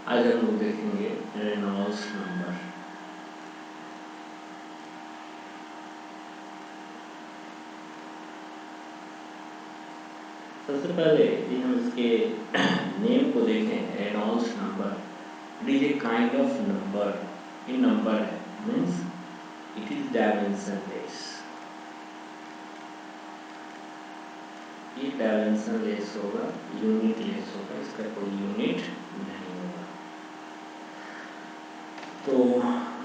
आज हम लोग देखेंगे रेनॉल्ड्स नंबर। सबसे पहले यदि हम इसके नेम को देखें, Reynolds number, it is a kind of number. ये नंबर है, मीन्स इट इज डायमेंशनलेस। ये डायमेंशनलेस होगा, यूनिटलेस होगा, इसका कोई यूनिट नहीं होगा। तो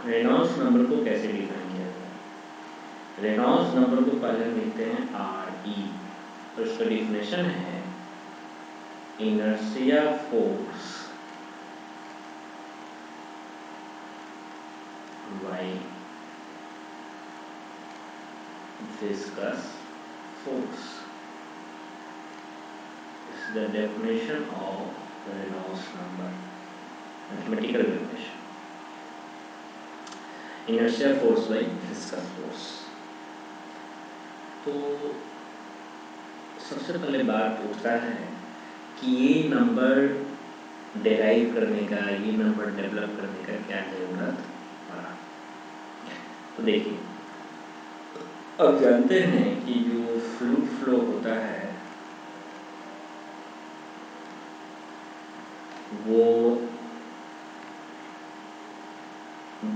रेनॉल्ड्स नंबर को कैसे डिफाइन किया जाए? रेनॉल्ड्स नंबर को पहले हम लिखते हैं RE। तो इसका डिफिनेशन है inertia force by viscous force. This is the definition of the Reynolds number, mathematical definition. Inertia force by viscous force. तो सबसे पहले बात उठता है कि ये नंबर डेराइव करने का, ये नंबर डेवलप करने का क्या जरूरत पड़ा। तो देखिए, अब जानते हैं कि जो फ्लूइड फ्लो होता है वो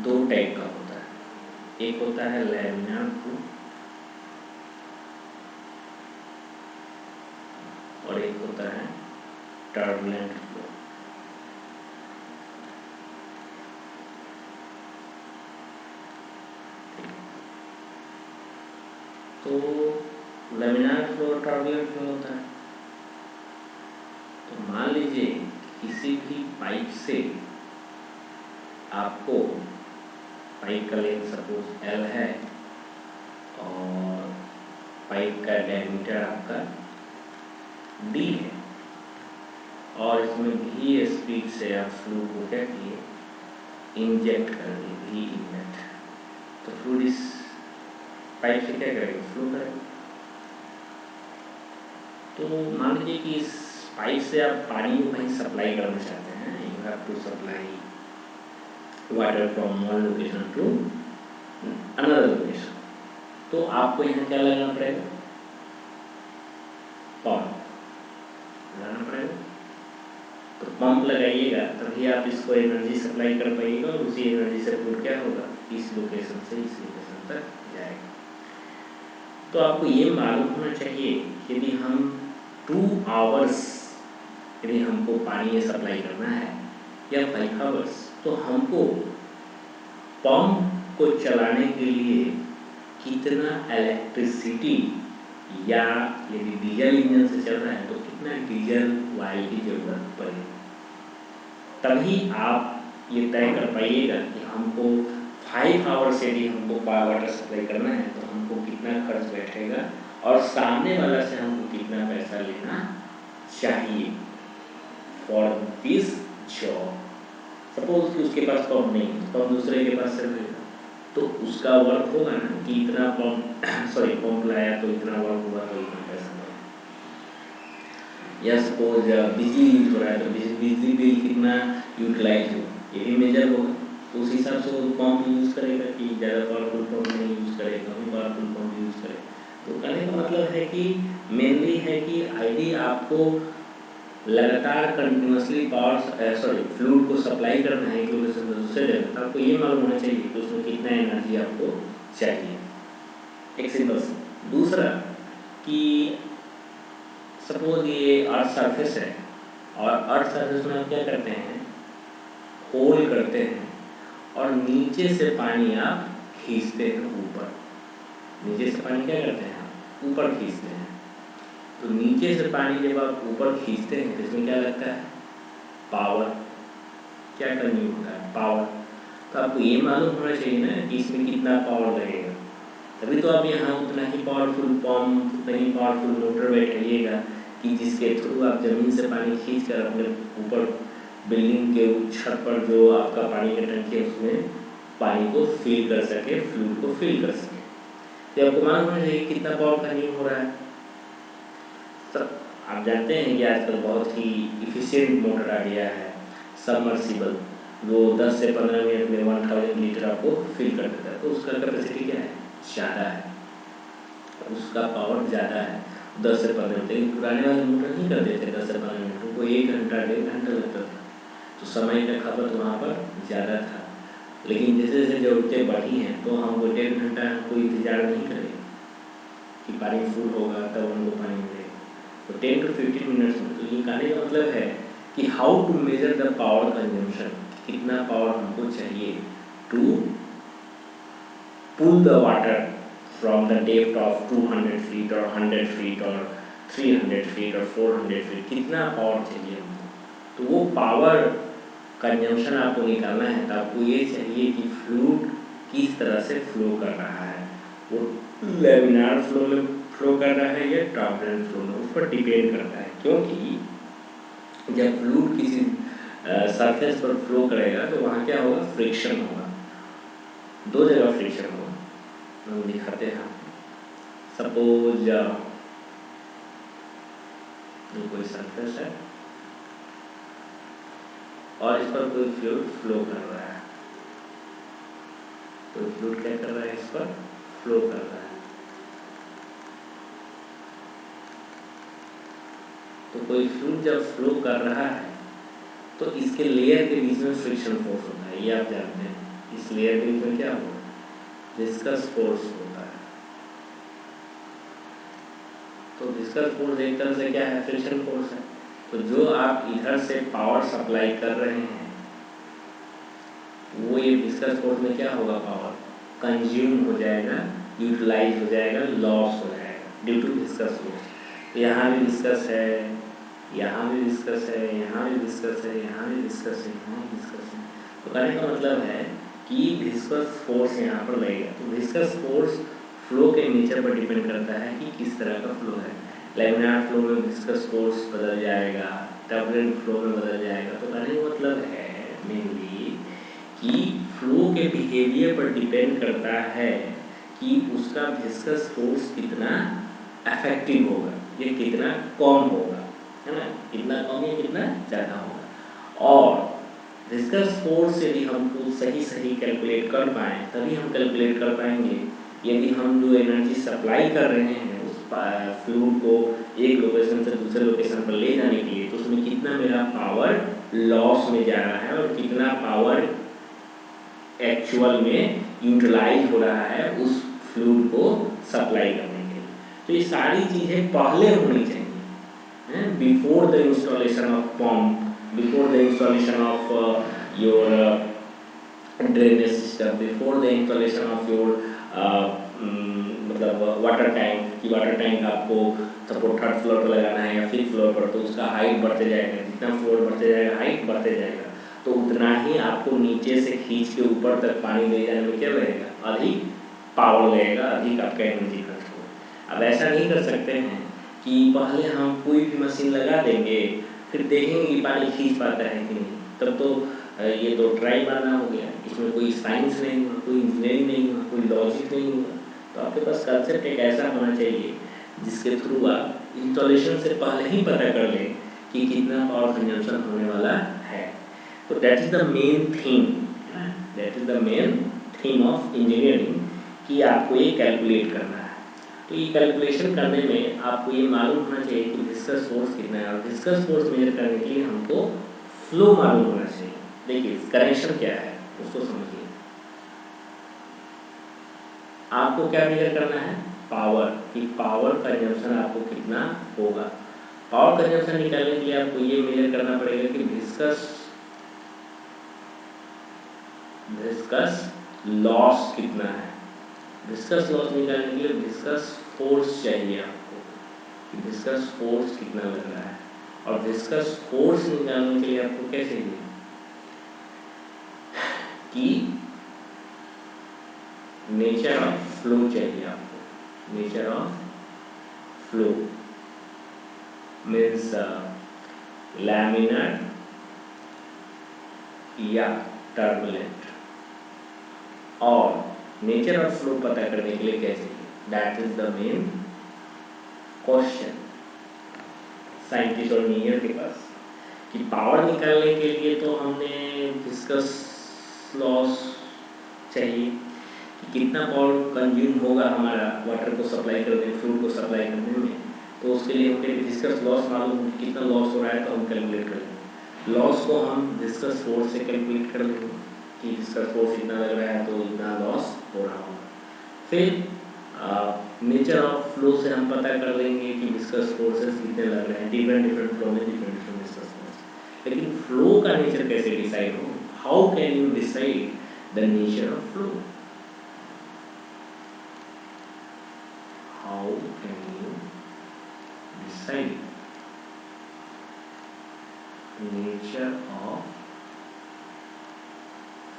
दो टाइप का होता है। एक होता है लैमिनार फ्लो और एक होता है टर्बुलेंट फ्लो। तो लैमिनार फ्लो और टर्बुलेंट फ्लो होता है। तो मान लीजिए किसी भी पाइप से आपको, पाइप का लेंथ सपोज L है और पाइप का डायमीटर आपका D है और इसमें V स्पीड से आप फ्लूइड को क्या किए, इंजेक्ट कर दिए, V इंजेक्ट। तो फ्लूइड इस पाइप से क्या करेगा, फ्लो करेगा। तो मान लीजिए कि इस पाइप से आप पानी को कहीं सप्लाई करना चाहते हैं, you have to supply water from one location to another location. तो आपको यहाँ क्या लगाना पड़ेगा, पंप लगाना पड़ेगा। तो पंप लगाइएगा तभी आप इसको एनर्जी सप्लाई कर पाइएगा और उसी एनर्जी से फ्लूइड क्या होगा, इस लोकेशन से इस लोकेशन तक जाएगा। तो आपको ये मालूम होना चाहिए यदि हम 2 आवर्स यदि हमको पानी सप्लाई करना है या 5 आवर्स, तो हमको पंप को चलाने के लिए कितना इलेक्ट्रिसिटी, या यदि डीजल इंजन से चल रहा है तो कितना डीजल ऑयल की जरूरत पड़ेगी। तभी आप ये तय कर पाइएगा कि हमको 5 आवर्स यदि हमको वाटर सप्लाई करना है तो हमको कितना खर्च बैठेगा और सामने वाला से हमको कितना पैसा लेना चाहिए फॉर दिस जॉब। सपोज कि उसके पास पंप नहीं है, पंप दूसरे के पास चल रहेगा, तो उसका वर्क होगा ना कि इतना पंप लाया तो इतना वर्क हुआ तो इतना पैसा लगा। या सपोज बिजली यूज हो रहा है तो बिजली बिल कितना यूटिलाइज हो, ये भी मेजर होगा। तो उस हिसाब से वो पंप यूज करेगा कि ज़्यादा पावरफुल पंप नहीं यूज करेगा, कम पावरफुल पंप यूज करेगा। तो कहने का मतलब है कि मेनली है कि यदि आपको लगातार कंटिन्यूसली फ्लूइड को सप्लाई करना है एक लोकेशन से दूसरे जगह, तो आपको ये मालूम होना चाहिए कि उसमें कितना एनर्जी आपको चाहिए। एक सिंपल सा। दूसरा कि सपोज ये अर्थ सरफेस है और अर्थ सरफेस में आप क्या करते हैं, होल करते हैं और नीचे से पानी आप खींचते हैं ऊपर। नीचे से पानी क्या करते हैं, आप ऊपर खींचते हैं। तो नीचे से पानी जब आप ऊपर खींचते हैं तो इसमें क्या लगता है, पावर। क्या कंज्यूम होता है, पावर। तो आपको ये मालूम होना चाहिए ना कि इसमें कितना पावर लगेगा, तभी तो आप यहाँ उतना ही पावरफुल पंप, उतना ही पावरफुल मोटर बैठाइएगा कि जिसके थ्रू आप ज़मीन से पानी खींच कर अपने ऊपर बिल्डिंग के छत पर जो आपका पानी का टंकी है उसमें पानी को फिल कर सके, फ्लूइड को फिल कर सके। तो आपको मालूम होना चाहिए कितना पावर कंज्यूम हो रहा है। आप जानते हैं कि आजकल बहुत ही इफिशिएंट मोटर आ गया है सबमर्सिबल वो 10 से 15 मिनट में 1000 लीटर आपको फिल कर देता है, तो उसका कैपेसिटी क्या है, ज़्यादा है, उसका पावर ज़्यादा है 10 से 15 मिनट। लेकिन पुराने वाले मोटर नहीं कर देते 10 से 15 मिनट, उनको 1 घंटा 1.5 घंटा लगता था, तो समय का खपत वहाँ पर ज़्यादा था। लेकिन जैसे जैसे ज़रूरतें बढ़ी हैं तो हम वो 1.5 घंटा कोई इंतजार नहीं करें कि पानी फुल होगा तब हमको पानी मिलेगा, तो 10 to 15 मिनट्स में। तो ये कहने का मतलब है कि how to measure the power consumption, कितना पावर हमको चाहिए to pull the water from the depth of 200 feet और 100 फीट और 300 फीट और 400 फीट, कितना पावर चाहिए हमको। तो वो पावर कंजम्पशन आपको निकालना है, तो आपको ये चाहिए कि फ्लूइड किस तरह से फ्लो कर रहा है, वो लैमिनार फ्लो में फ्लो कर रहा है या टर्बुलेंट फ्लो में, उस पर डिपेंड करता है। क्योंकि जब फ्लूइड किसी सरफेस पर फ्लो करेगा तो वहाँ क्या होगा, फ्रिक्शन होगा, दो जगह फ्रिक्शन होगा। हम दिखाते हैं, सपोज ये कोई सरफेस है और इस पर कोई फ्लूइड फ्लो कर रहा है, तो फ्लूइड क्या कर रहा है, इस पर फ्लो कर रहा है। तो कोई फ्लूइड जब फ्लो कर रहा है तो इसके लेयर के बीच में फ्रिक्शन फोर्स होता है, ये आप जानते हैं। इस लेयर के बीच में क्या होगा, विस्कस फोर्स होता है। तो विस्कस फोर्स एक तरह से क्या है, फ्रिक्शन फोर्स है। तो जो आप इधर से पावर सप्लाई कर रहे हैं वो ये विस्कस फोर्स में क्या होगा, पावर कंज्यूम हो जाएगा, यूटिलाइज हो जाएगा, लॉस हो जाएगा ड्यू टू विस्कस फोर्स। यहाँ भी विस्कस है, यहाँ भी विस्कस है, यहाँ भी विस्कस है, यहाँ भी विस्कस है, यहाँ भी विस्कस है। तो कहने का मतलब है कि विस्कस फोर्स यहाँ पर लगेगा। तो विस्कस फोर्स फ्लो के नेचर पर डिपेंड करता है कि किस तरह का फ्लो है। लैमिनार फ्लो में विस्कस फोर्स बदल जाएगा, टर्बुलेंट फ्लो में बदल जाएगा। तो कहने का मतलब है मेनली कि फ्लो के बिहेवियर पर डिपेंड करता है कि उसका विस्कस फोर्स कितना इफेक्टिव होगा, ये कितना कम होगा, है ना, कितना कम या कितना ज़्यादा होगा। और विस्कस फोर्स यदि हमको सही कैलकुलेट कर पाएँ तभी हम कैलकुलेट कर पाएंगे यदि हम जो एनर्जी सप्लाई कर रहे हैं उस फ्लूइड को एक लोकेशन से दूसरे लोकेशन पर ले जाने के लिए, तो उसमें कितना मेरा पावर लॉस में जा रहा है और कितना पावर एक्चुअल में यूटिलाइज हो रहा है उस फ्लूइड को सप्लाई करने के लिए। तो ये सारी चीज़ें पहले होनी चाहिए, before the installation of pump, before the installation of your drainage system, before the installation of your मतलब वाटर टैंक। कि वाटर टैंक आपको सपोज 3rd फ्लोर पर लगाना है या 5th फ्लोर पर, तो उसका हाइट बढ़ते जाएगा, जितना फ्लोर बढ़ते जाएगा हाइट बढ़ते जाएगा, तो उतना ही आपको नीचे से खींच के ऊपर तक पानी ले जाने में क्या लगेगा, अधिक पावर लगेगा, अधिक आपका एनर्जी खर्च होगा। अब ऐसा नहीं कर सकते हैं कि पहले हम कोई भी मशीन लगा देंगे फिर देखेंगे कि पानी खींच पाता है कि नहीं, तब तो ये तो ट्राई मारना हो गया, इसमें कोई साइंस नहीं हुआ, कोई इंजीनियरिंग नहीं हुआ, कोई लॉजिक नहीं हुआ। तो आपके पास कंसेप्ट एक ऐसा होना चाहिए जिसके थ्रू आप इंस्टॉलेशन से पहले ही पता कर लें कि कितना पावर कंजम्पशन होने वाला है। तो that is the main thing, that is the main theme of engineering कि आपको ये कैलकुलेट करना है। तो ये कैलकुलेशन करने में आपको ये मालूम होना चाहिए कि विस्कस फोर्स कितना है, और विस्कस फोर्स मेजर करने के लिए हमको फ्लो मालूम होना चाहिए। देखिए कनेक्शन क्या है उसको समझिए। आपको क्या मेजर करना है, पावर, कि पावर कंजम्पशन आपको कितना होगा। पावर कंजम्पशन निकालने के लिए आपको ये मेजर करना पड़ेगा कि विस्कस लॉस कितना है। विस्कस लॉस निकालने के लिए विस्कस फोर्स चाहिए आपको, कि विस्कस फोर्स कितना लग रहा है। और विस्कस फोर्स निकालने के लिए आपको क्या चाहिए कि नेचर ऑफ फ्लो चाहिए आपको। Nature of flow means laminar या टर्बुलेंट। और नेचर ऑफ फ्लो पता करने के लिए क्या चाहिए, that is the main question scientist और इंजीनियर के पास, कि पावर निकालने के लिए तो हमने विस्कस लॉस चाहिए कि कितना पावर कंज्यूम होगा हमारा वाटर को सप्लाई करने, फ्लूइड को सप्लाई करने में, तो उसके लिए हमने विस्कस लॉस मालूम कितना लॉस हो रहा है तो हम कैलकुलेट कर लेंगे। लॉस को हम विस्कस फोर्स से कैलकुलेट कर लेंगे कि विस्कस फोर्स इतना लग रहा है तो इतना लॉस हो रहा होगा। फिर नेचर ऑफ फ्लो से हम पता कर लेंगे कि विस्कस फोर्सेस कितने लग रहे हैं, डिफरेंट फ्लो में डिफरेंट विस्कस फोर्स। लेकिन फ्लो का नेचर कैसे डिसाइड हो? How can you decide the nature of flow? How can you decide nature of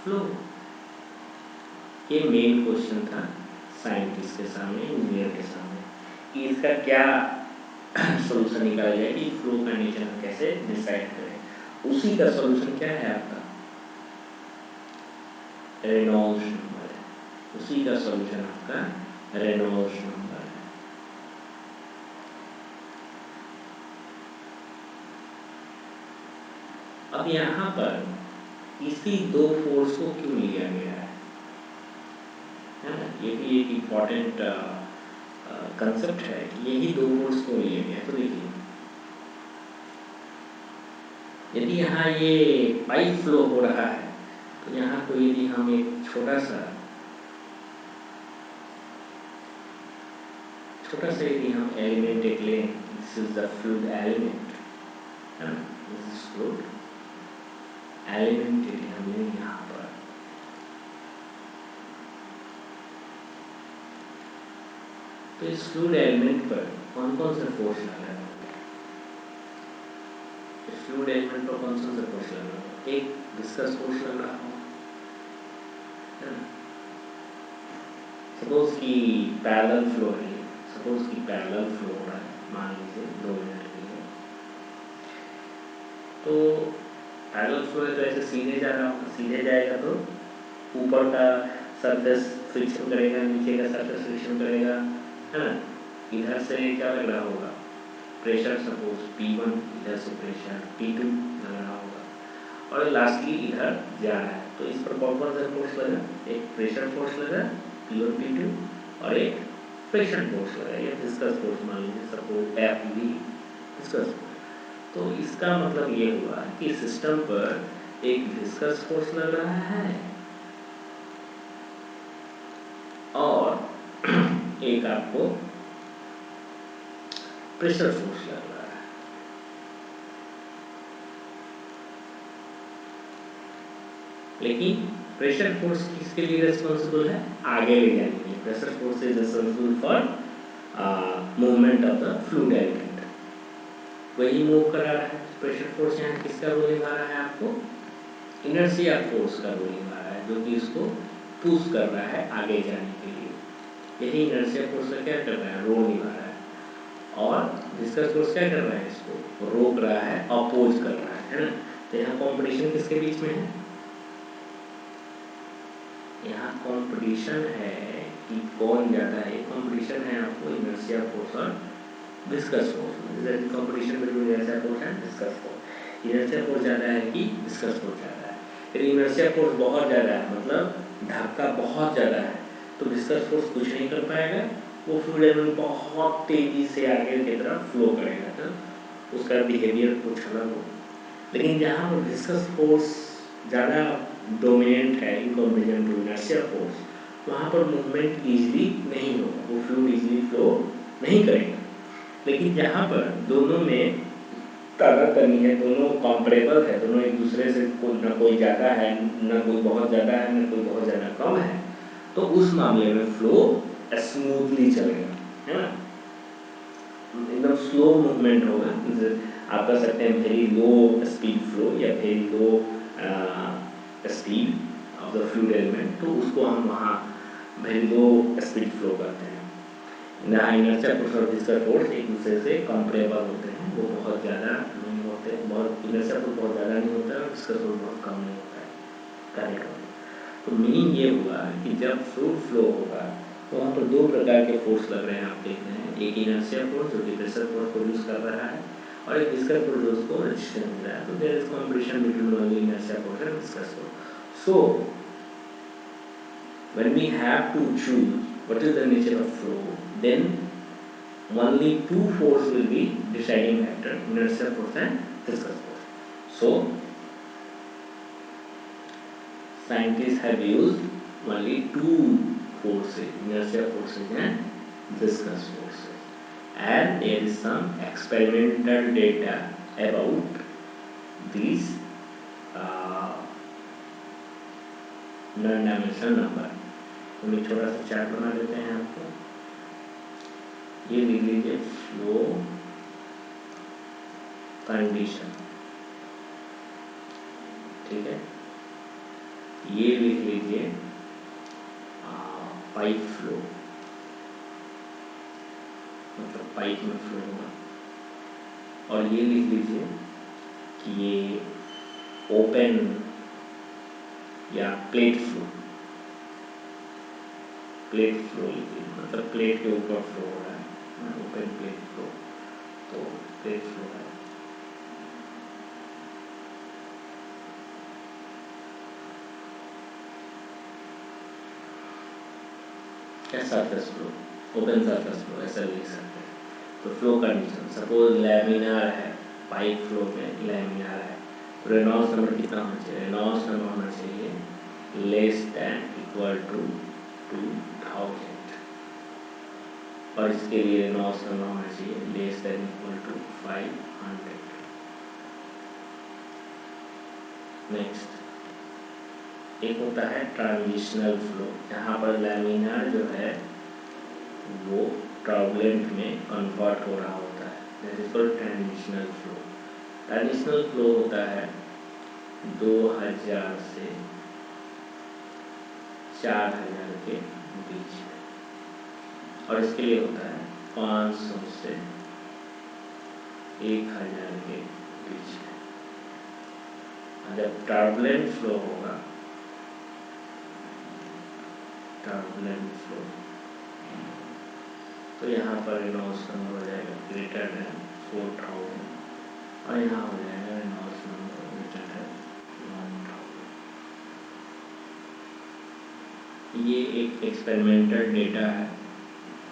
flow? ये मेन क्वेश्चन था साइंटिस्ट के सामने, इंजीनियर के सामने, कि इसका क्या सॉल्यूशन निकाला जाए कि फ्लो का नेचर हम कैसे डिसाइड करें। उसी का सॉल्यूशन क्या है आपका? रेनॉल्ड्स नंबर है। उसी का सॉल्यूशन आपका रेनॉल्ड्स नंबर है। अब यहाँ पर इसी दो फोर्स को क्यों लिया गया है ना? ये भी एक इम्पॉर्टेंट कंसेप्ट है कि यही दो फोर्स को लिया गया। तो देखिए, यदि यहाँ ये पाइप फ्लो हो रहा है तो यहाँ को यदि हम एक छोटा सा यदि हम एलिमेंट एक लें, this is the fluid element है ना, दिस इज फ्लूइड एलिमेंट यदि हम लें यहाँ पर, तो इस फ्लूइड एलिमेंट पर कौन कौन सा फोर्स लग रहा है? इस फ्लूइड एलिमेंट पर कौन सा फोर्स लग रहा है? एक विस्कस फोर्स लग रहा हो, सपोज की पैरेलल फ्लो है, सपोज की पैरेलल फ्लो हो रहा है, मान लीजिए 2 मिनट के लिए, तो पैरेलल फ्लो है तो ऐसे सीधे जा रहा होगा, सीधे जाएगा तो ऊपर का सरफेस फ्रिक्शन करेगा, नीचे का सरफेस फ्रिक्शन करेगा, है ना। इधर से क्या लग रहा होगा? प्रेशर, सपोज P1, इधर से प्रेशर P2 लग रहा होगा, और लास्टली इधर जा रहा है तो इस पर कौन सा फोर्स लगा? एक प्रेशर फोर्स लगा P1 P2 और एक फ्रिक्शन फोर्स लगा, या विस्कस फोर्स मान लीजिए, सपोज FV विस्कस। तो इसका मतलब ये हुआ कि सिस्टम पर एक विस्कस फोर्स लग रहा है और एक आपको प्रेशर फोर्स लग रहा है। लेकिन प्रेशर फोर्स किसके लिए रिस्पॉन्सिबल है? आगे ले जाने के लिए। Pressure force is responsible for movement of the fluid element, वही मूव करा रहा है। प्रेशर फोर्स यहाँ किसका रोल निभा रहा है? आपको इनर्शिया फोर्स का रोल निभा रहा है, जो कि इसको पुश कर रहा है आगे जाने के लिए। यही इनर्शिया फोर्स का क्या कर रहा है? रोल निभा रहा है। और विस्कस फोर्स क्या कर रहा है? इसको रोक रहा है, अपोज कर रहा है ना। तो यहाँ कॉम्पिटिशन किसके बीच में है? यहाँ कॉम्पिटिशन है कि कौन ज्यादा है। कॉम्पिटिशन है आपको इनर्शिया फोर्स और viscous force. Competition between inertia force and viscous force. Inertia force ज्यादा है कि विस्कस फोर्स ज्यादा है? यदि इनर्शिया फोर्स बहुत ज्यादा है, मतलब धक्का बहुत ज्यादा है, तो विस्कस फोर्स कुछ नहीं कर पाएगा, वो फ्लूइड एलिमेंट बहुत तेजी से आगे की तरफ फ्लो करेगा, तो उसका बिहेवियर कुछ अलग हो। लेकिन जहाँ पर विस्कस फोर्स ज़्यादा डोमिनेंट है in comparison to inertia force, वहाँ पर मूवमेंट इजीली नहीं होगा, वो फ्लूइड इजीली फ्लो नहीं करेगा। लेकिन जहाँ पर दोनों में ताकत करनी है, दोनों कंपेरेबल है, दोनों एक दूसरे से न कोई ज़्यादा है, न कोई बहुत ज़्यादा है, न कोई बहुत ज़्यादा कम है, तो उस मामले में फ्लो स्मूथली चलेगा, है ना। एकदम स्लो मूवमेंट होगा। आप कह सकते हैं वेरी लो स्पीड फ्लो या very low speed of the fluid element, तो उसको हम वहाँ वेरी लो स्पीड फ्लो करते हैं। जहाँ इनर्शिया फोर्स और विस्कस फोर्स एक दूसरे से कंपेरेबल होते हैं, वो बहुत ज़्यादा नहीं होते, बहुत इनर्शिया फोर्स बहुत ज़्यादा नहीं होता है, विस्कस फोर्स बहुत कम नहीं होता है कार्य का। तो मीनिंग ये हुआ कि जब फ्लूइड फ्लो होगा तो वहाँ पर दो प्रकार के फोर्स लग रहे हैं, आप देख रहे हैं। एक इनर्शिया फोर्स जो कि प्रेशर फोर्स प्रोड्यूस कर रहा है, और एक विस्कस फोर्स उसको रेजिस्टेंस मिला है, तो there is competition between only inertia force and viscous force. So when we have to choose what is the nature of flow, then only two forces will be deciding factor, inertial force and viscous force. So scientists have used only two forces, inertial forces and viscous forces, and there is some experimental data about these non-dimensional number। तो एक छोटा सा chart बना लेते हैं आपको, ये लिख लीजिए फ्लो कंडीशन, ठीक है। ये लिख लीजिए पाइप फ्लो, मतलब पाइप में फ्लो होगा। और ये लिख लीजिए कि ये ओपन या प्लेट फ्लो, प्लेट फ्लो लिखिए, मतलब प्लेट के ऊपर फ्लो हो रहा है, ओपन प्लेट फ्लो, तो प्लेट फ्लो है। क्या surface flow, open surface flow ऐसा लिख सकते हैं। तो फ्लो कंडीशन सपोज लैमिनार है, पाइप फ्लो में लैमिनार है, तो रेनॉल्ड्स नंबर कितना होना चाहिए? रेनॉल्ड्स नंबर होना चाहिए लेस दैन इक्वल टू 2000, और इसके लिए रेनॉल्ड्स नंबर होना चाहिए less than equal to 500। Next एक होता है ट्रांजिशनल फ्लो, यहाँ पर लैमिनार जो है वो टर्बुलेंट में कन्वर्ट हो रहा होता है, that is called transitional flow. Transitional flow होता है 2000 से 4000 के बीच में, और इसके लिए होता है 500 से 1000 के बीच में। जब टर्बुलेंट फ्लो होगा, टर्बुलेंट फ्लो, तो यहाँ पर रेनॉल्ड्स नंबर हो जाएगा ग्रेटर देन 4000, और यहाँ हो जाएगा रेनॉल्ड्स नंबर ग्रेटर देन 1000। ये एक एक्सपेरिमेंटल डेटा है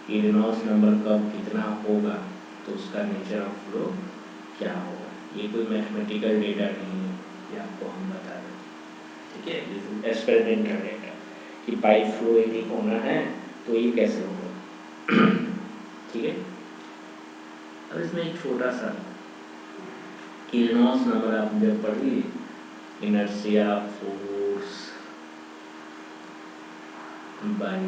कि रेनॉल्ड्स नंबर कब कितना होगा तो उसका नेचर ऑफ फ्लो क्या होगा। ये कोई मैथमेटिकल डेटा नहीं है कि आपको हम बता दें, ठीक है। एक्सपेरिमेंटल डेटा कि पाइप फ्लो यदि होना है तो ये कैसे होगा, ठीक है। अब इसमें एक छोटा सा कि रेनॉल्ड्स नंबर आप जब पढ़िए, inertia force by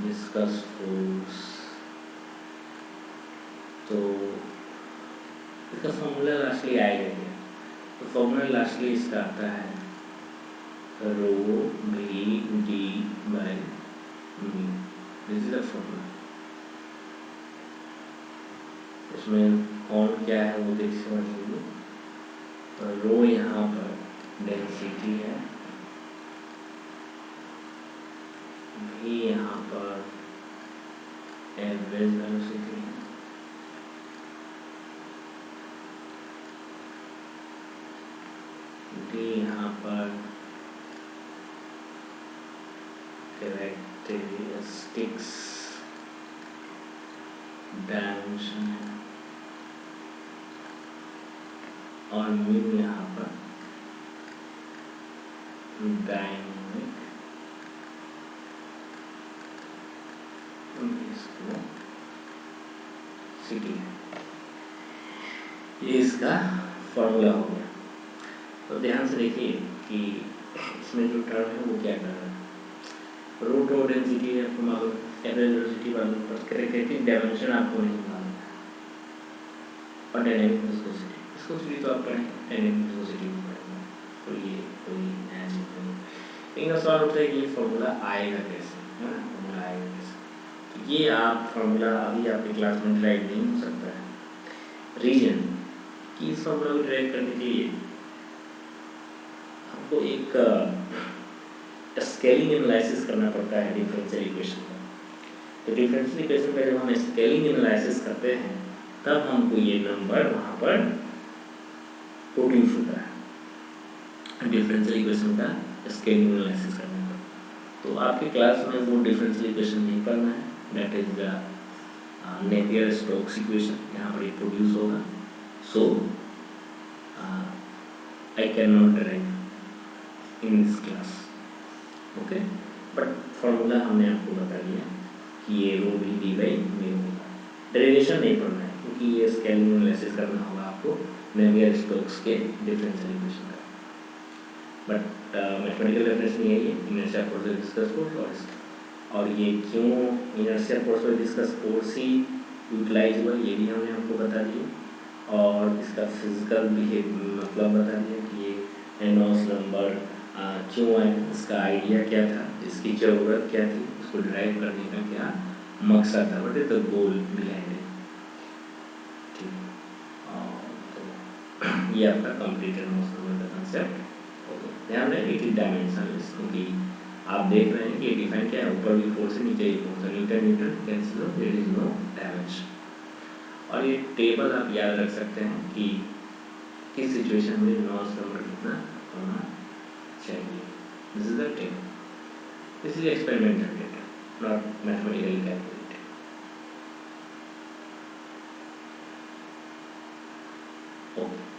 viscous force, तो इसका फॉर्मूला लास्टली आएगा क्या? तो फॉर्मूला लास्टली इसका आता है रो भी D by mu, this is the formula. इसमें कौन क्या है वो देख समझ लीजिए। तो रो यहाँ पर डेंसिटी है, भी यहाँ पर एवरेज वेलोसिटी है, डी यहाँ पर कैरेक्टरिस्टिक्स डायमेंशन है, और म्यू यहाँ पर डायनामिक सिटी है। ये इसका फॉर्मूला हो गया। तो ध्यान से देखिए कि इसमें जो टर्म है वो क्या कर रहा है। रूट और डेंसिटी आपको मालूम, एवरेज वेलोसिटी मालूम, पर कैरेक्टरिस्टिक डायमेंशन आपको नहीं मालूम, और डायनामिक विस्कोसिटी, विस्कोसिटी तो आप पढ़ें, डायनामिक विस्कोसिटी भी पढ़ेंगे। तो ये कोई नया चीज़ नहीं। इनका सवाल उठता है कि ये फॉर्मूला आएगा कैसे, है ना, फॉर्मूला आएगा कैसे। तो ये आप फॉर्मूला अभी आपकी क्लास में ड्राइव नहीं हो सकता है। रीजन कि इस फॉर्मूला को ड्राइव करने के लिए आपको एक स्केलिंग एनालिसिस करना पड़ता है डिफरेंशियल इक्वेशन का। तो डिफरेंशियल इक्वेशन का जब हम स्केलिंग एनालिसिस करते हैं तब हमको ये नंबर वहाँ पर प्रोड्यूस होता है डिफरेंशियल इक्वेशन का स्केलिंग एनालिसिस करने पर। तो आपके क्लास में वो डिफरेंशियल इक्वेशन नहीं पढ़ना है, that is the Navier Stokes equation, यहाँ पर ये प्रोड्यूस होगा। So I can not derive in this class, okay. But formula हमने आपको बता दिया कि ये रो भी डी बाई म्यू होगा। डेरिवेशन नहीं पढ़ना है क्योंकि ये स्केलिंग एनालिसिस करना होगा आपको नेपियर स्टोक्स के डिफरेंशियल इक्वेशन का। बट मैथमेटिकल डेफिनेशन यही है, inertia force by viscous force. और ये क्यों inertia force by viscous force ही यूटिलाइज हुआ ये भी हमने आपको बता दिया। और इसका फिजिकल मतलब बता दिया कि ये रेनॉल्ड्स नंबर क्यों आया, इसका आइडिया क्या था, इसकी ज़रूरत क्या थी, उसको ड्राइव करने का क्या मकसद था, what is the goal behind it. ठीक, तो ये आपका कंप्लीट रेनॉल्ड्स नंबर का कंसेप्ट। ओके, ध्यान रहे इट इज डायमेंशनलेस, क्योंकि आप देख रहे हैं कि ये डिफाइन क्या है, ऊपर भी फोर्स है नीचे भी फोर्स है, newton newton cancel, there is no dimension. और ये टेबल आप याद रख सकते हैं कि किस सिचुएशन में रेनॉल्ड्स नंबर कितना होना चाहिए। This is the table, this is experimental data, not mathematically calculated. Okay.